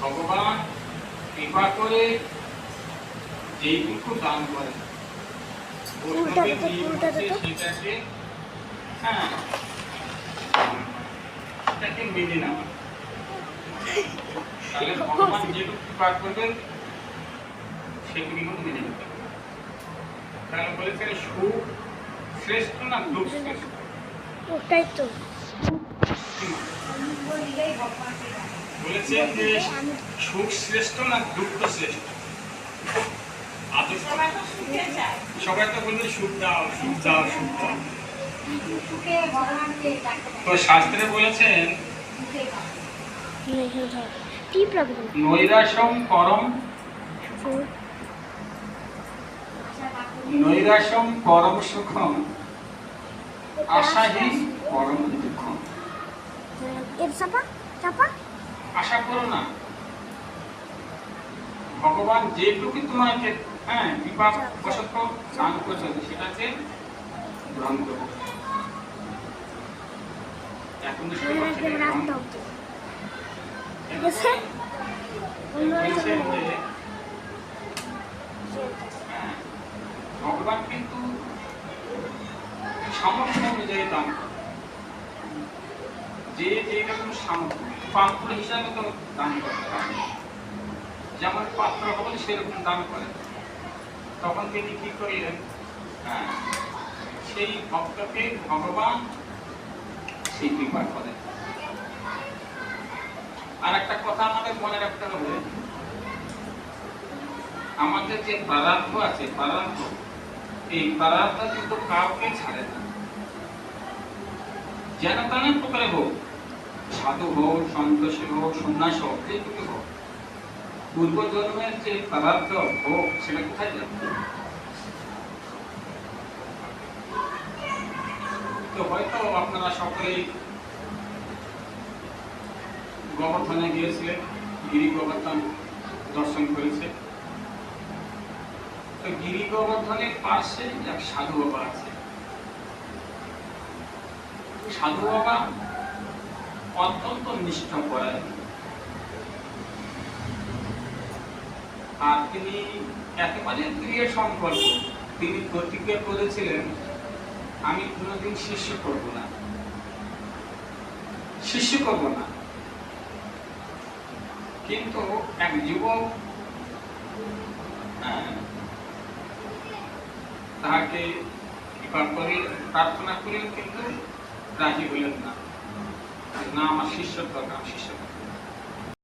ভগবান কৃপা করে যেইটুকু দান করে বৈষ্ণবের নিয়ম হচ্ছে সেটাকে সেটাকে মেনে নেওয়া। তাহলে ভগবান যেটুকু কৃপা করবেন সেগুলি মেনে নিতে হবে। তাহলে বলেছেন সুখ শ্রেষ্ঠ না দুঃখ শ্রেষ্ঠ? ওটাই তো বলেছেন যে সুখ শ্রেষ্ঠ না দুঃখ শ্রেষ্ঠ? সবাই তো বলবে সুখ দাও সুখ দাও সুখ দাও। তো শাস্ত্রে বলেছেন নৈরাশ্যম পরম নৈরাশ্যম পরম সুখম আশাহীন পরম দুঃখম। আশা করো না, ভগবান যেটুকু তোমাকে কৃপা বশত দান করছেন সেটাকে গ্রহণ করো। এখন ভগবান কিন্তু সামর্থ্য অনুযায়ী দান করে, যে যেরকম সামর্থ্য পাত্র হিসাবে তো দান করতে পারে, যেমন পাত্র হবেন সেরকম দান করেন। তখন তিনি কি করলেন, সেই ভক্তকে ভগবান সেই কৃপা করেন। আর একটা কথা আমাদের মনে রাখতে হবে, আমাদের যে প্রারব্ধ আছে প্রারব্ধ, এই প্রারব্ধ কিন্তু কাউকে ছাড়ে না। যেন তেন প্রকারে হোক, সাধু হোক, সন্ন্যাসী হোক, সন্ন্যাস হোক, যেটুকু হোক, পূর্বজন্মের যে প্রারব্ধ হোক সেটা কোথায় যাবে? তো হয়তো আপনারা সকলেই গোবর্ধনে গিয়েছিলেন, গিরি গোবর্ধন দর্শন করেছে। তো গিরি গোবর্ধনের পাশে এক সাধু বাবা আছে। সাধু বাবা অত্যন্ত নিষ্ঠপরায়ণ, আর তিনি একেবারে প্রিয় সম্পর্ক। তিনি প্রতিজ্ঞা করেছিলেন, আমি কোনোদিন শিষ্য করব না, শিষ্য করব না। কিন্তু এক যুবক তাহাকে কৃপা করে প্রার্থনা করেন, কিন্তু রাজি হলেন না, না আমার শিষ্যর দরকার, শিষ্য